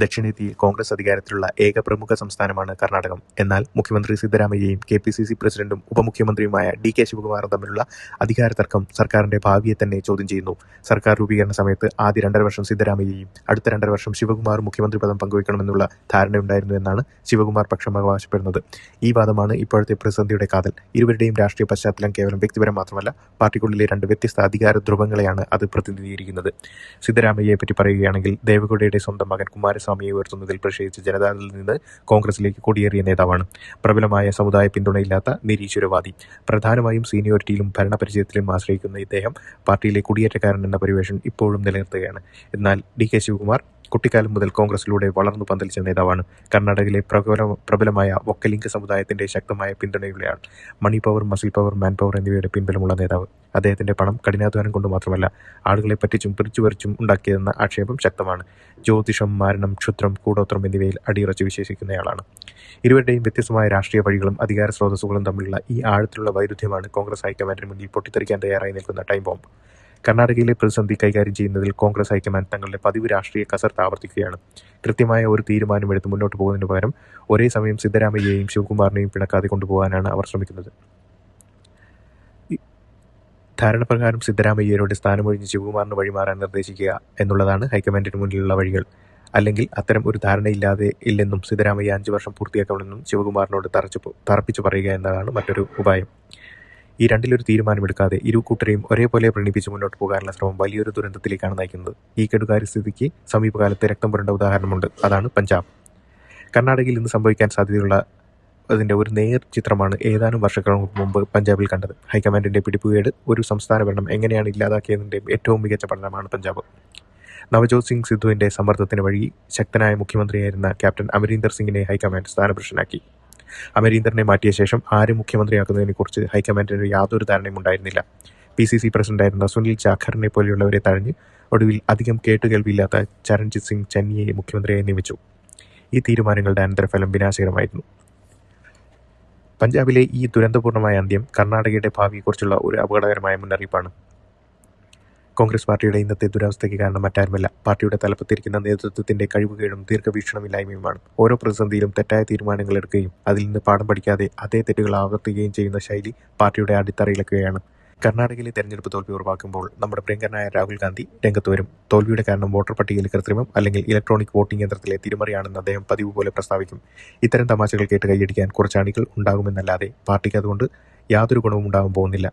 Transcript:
ദക്ഷിണേന്ത്യയിൽ കോൺഗ്രസ് അധികാരത്തിലുള്ള ഏക പ്രമുഖ സംസ്ഥാനമാണ് കർണാടകം. എന്നാൽ മുഖ്യമന്ത്രി സിദ്ധരാമയ്യയും കെപിസിസി പ്രസിഡന്റും ഉപമുഖ്യമന്ത്രിയുമായ ഡി.കെ. ശിവകുമാറും തമ്മിലുള്ള അധികാര തർക്കം സർക്കാരിന്റെ ഭാവിയെ തന്നെ ചോദ്യം ചെയ്യുന്നു. സർക്കാർ രൂപീകരണ സമയത്ത് ആദ്യ 2.5 വർഷം സിദ്ധരാമയ്യയും അടുത്ത 2.5 വർഷം ശിവകുമാറും മുഖ്യമന്ത്രി പദം പങ്കുവയ്ക്കണമെന്നുള്ള ധാരണയുണ്ടായിരുന്നു എന്നാണ് ശിവകുമാർ പക്ഷം അവകാശപ്പെടുന്നത്. ഈ വാദമാണ് ഇപ്പോഴത്തെ പ്രതിസന്ധിയുടെ കാതൽ. ഇരുവരുടെയും രാഷ്ട്രീയ പശ്ചാത്തലം കേവലം വ്യക്തിപരം മാത്രമല്ല, പാർട്ടിക്കുള്ളിലെ 2 വ്യത്യസ്ത അധികാര ധ്രുവങ്ങളെയാണ് അത് പ്രതിനിധീകരിക്കുന്നത്. സിദ്ധരാമയ്യയെപ്പറ്റി പറയുകയാണെങ്കിൽ, ദേവഗൌഡയുടെ സ്വന്തം മകൻ കുമാരസ്വാമിയെ ഉയർത്തുന്നതിൽ പ്രതിഷേധിച്ച് ജനതാദളിൽ നിന്ന് കോൺഗ്രസിലേക്ക് കുടിയേറിയ നേതാവാണ്. പ്രബലമായ സമുദായ പിന്തുണയില്ലാത്ത നിരീശ്വരവാദി. പ്രധാനമായും സീനിയോറിറ്റിയിലും ഭരണപരിചയത്തിലും ആശ്രയിക്കുന്ന ഇദ്ദേഹം പാർട്ടിയിലെ കുടിയേറ്റക്കാരൻ എന്ന പരിവേഷം ഇപ്പോഴും നിലനിർത്തുകയാണ്. എന്നാൽ ഡി.കെ. ശിവകുമാർ കുട്ടിക്കാലം മുതൽ കോൺഗ്രസിലൂടെ വളർന്നു പന്തലിച്ച നേതാവാണ്. കർണാടകയിലെ പ്രബലമായ വൊക്കലിംഗ സമുദായത്തിന്റെ ശക്തമായ പിന്തുണയുള്ളയാൾ. Money power, muscle power, man power എന്നിവയുടെ പിൻബലമുള്ള നേതാവ്. അദ്ദേഹത്തിന്റെ പണം കഠിനാധ്വാനം കൊണ്ട് മാത്രമല്ല, ആളുകളെ പറ്റിച്ചും പിടിച്ചുപറിച്ചും ഉണ്ടാക്കിയതെന്ന ആക്ഷേപം ശക്തമാണ്. ജ്യോതിഷം, മാരണം, ക്ഷുദ്രം, കൂടോത്രം എന്നിവയിൽ അടിയുറച്ച് വിശ്വസിക്കുന്നയാളാണ്. ഇരുവരുടെയും വ്യത്യസ്തമായ രാഷ്ട്രീയ വഴികളും അധികാര സ്രോതസ്സുകളും തമ്മിലുള്ള ഈ ആഴത്തിലുള്ള വൈരുദ്ധ്യമാണ് കോൺഗ്രസ് ഹൈക്കമാൻഡിന് മുന്നിൽ പൊട്ടിത്തെറിക്കാൻ തയ്യാറായി നിൽക്കുന്ന ടൈം ബോംബ്. കർണാടകയിലെ പ്രതിസന്ധി കൈകാര്യം ചെയ്യുന്നതിൽ കോൺഗ്രസ് ഹൈക്കമാൻഡ് തങ്ങളുടെ പതിവ് രാഷ്ട്രീയ കസർത്ത് ആവർത്തിക്കുകയാണ്. കൃത്യമായ ഒരു തീരുമാനമെടുത്ത് മുന്നോട്ട് പോകുന്നതിന് പകരം ഒരേ സമയം സിദ്ധരാമയ്യയെയും ശിവകുമാറിനെയും പിണക്കാതെ കൊണ്ടുപോകാനാണ് അവർ ശ്രമിക്കുന്നത്. ധാരണപ്രകാരം സിദ്ധരാമയ്യയുടെ സ്ഥാനമൊഴിഞ്ഞ് ശിവകുമാറിന് വഴിമാറാൻ നിർദ്ദേശിക്കുക എന്നുള്ളതാണ് ഹൈക്കമാൻഡിന് മുന്നിലുള്ള വഴികൾ. അല്ലെങ്കിൽ അത്തരം ഒരു ധാരണയില്ലാതെ ഇല്ലെന്നും സിദ്ധരാമയ്യ 5 വർഷം പൂർത്തിയാക്കണമെന്നും ശിവകുമാറിനോട് തറപ്പിച്ചു പറയുക എന്നതാണ് മറ്റൊരു ഉപായം. ഈ രണ്ടിലൊരു തീരുമാനമെടുക്കാതെ ഇരു കൂട്ടരെയും ഒരേപോലെ പ്രണയിപ്പിച്ച് മുന്നോട്ട് പോകാനുള്ള ശ്രമം വലിയൊരു ദുരന്തത്തിലേക്കാണ് നയിക്കുന്നത്. ഈ കെടുകാര്യസ്ഥിതിക്ക് സമീപകാലത്ത് രക്തം പുരണ്ട ഉദാഹരണമുണ്ട്. അതാണ് പഞ്ചാബ്. കർണാടകയിൽ ഇന്ന് സംഭവിക്കാൻ സാധ്യതയുള്ള അതിൻ്റെ ഒരു നേർ ചിത്രമാണ് ഏതാനും വർഷങ്ങൾക്ക് മുമ്പ് പഞ്ചാബിൽ കണ്ടത്. ഹൈക്കമാൻഡിന്റെ പിടിപ്പുകേട് ഒരു സംസ്ഥാന ഭരണം എങ്ങനെയാണ് ഇല്ലാതാക്കിയതിൻ്റെ ഏറ്റവും മികച്ച പഠനമാണ് പഞ്ചാബ്. നവജോത് സിംഗ് സിദ്ധുവിന്റെ സമ്മർദ്ദത്തിന് വഴി ശക്തനായ മുഖ്യമന്ത്രിയായിരുന്ന ക്യാപ്റ്റൻ അമരീന്ദർ സിംഗിനെ ഹൈക്കമാൻഡ് സ്ഥാനഭ്രഷ്ടനാക്കി. അമരീന്ദറിനെ മാറ്റിയ ശേഷം ആര് മുഖ്യമന്ത്രിയാക്കുന്നതിനെക്കുറിച്ച് ഹൈക്കമാൻഡിന് യാതൊരു ധാരണയും ഉണ്ടായിരുന്നില്ല. PCC പ്രസിഡന്റായിരുന്ന സുനിൽ ജാഖറിനെ പോലെയുള്ളവരെ തഴഞ്ഞ് ഒടുവിൽ അധികം കേട്ടുകേൾവിയില്ലാത്ത ചരൺജിത് സിംഗ് ചന്നിയെ മുഖ്യമന്ത്രിയായി നിയമിച്ചു. ഈ തീരുമാനങ്ങളുടെ അനന്തരഫലം വിനാശകരമായിരുന്നു. പഞ്ചാബിലെ ഈ ദുരന്തപൂർണമായ അന്ത്യം കർണാടകയുടെ ഭാവിയെക്കുറിച്ചുള്ള ഒരു അപകടകരമായ മുന്നറിയിപ്പാണ്. കോൺഗ്രസ് പാർട്ടിയുടെ ഇന്നത്തെ ദുരവസ്ഥയ്ക്ക് കാരണം മറ്റാരുമല്ല, പാർട്ടിയുടെ തലപ്പത്തിരിക്കുന്ന നേതൃത്വത്തിന്റെ കഴിവുകേടും ദീർഘവീക്ഷണമില്ലായ്മയുമാണ്. ഓരോ പ്രതിസന്ധിയിലും തെറ്റായ തീരുമാനങ്ങൾ എടുക്കുകയും അതിൽ നിന്ന് പാഠം പഠിക്കാതെ അതേ തെറ്റുകൾ ആവർത്തിക്കുകയും ചെയ്യുന്ന ശൈലി പാർട്ടിയുടെ അടിത്തറയിലൊക്കെയാണ്. കർണാടകയിലെ തെരഞ്ഞെടുപ്പ് തോൽവി ഉറപ്പാക്കുമ്പോൾ നമ്മുടെ പ്രിയങ്കരനായ രാഹുൽ ഗാന്ധി രംഗത്ത് വരും. തോൽവിയുടെ കാരണം വോട്ടർ പട്ടികയിൽ കൃത്രിമം അല്ലെങ്കിൽ ഇലക്ട്രോണിക് വോട്ടിംഗ് യന്ത്രത്തിലെ തിരിമറിയാണെന്ന് അദ്ദേഹം പതിവ് പോലെ പ്രസ്താവിക്കും. ഇത്തരം തമാശകൾ കേട്ട് കൈയടിക്കാൻ കുറച്ച് അണികൾ ഉണ്ടാകുമെന്നല്ലാതെ പാർട്ടിക്ക് അതുകൊണ്ട് യാതൊരു ഗുണവും ഉണ്ടാകാൻ പോകുന്നില്ല.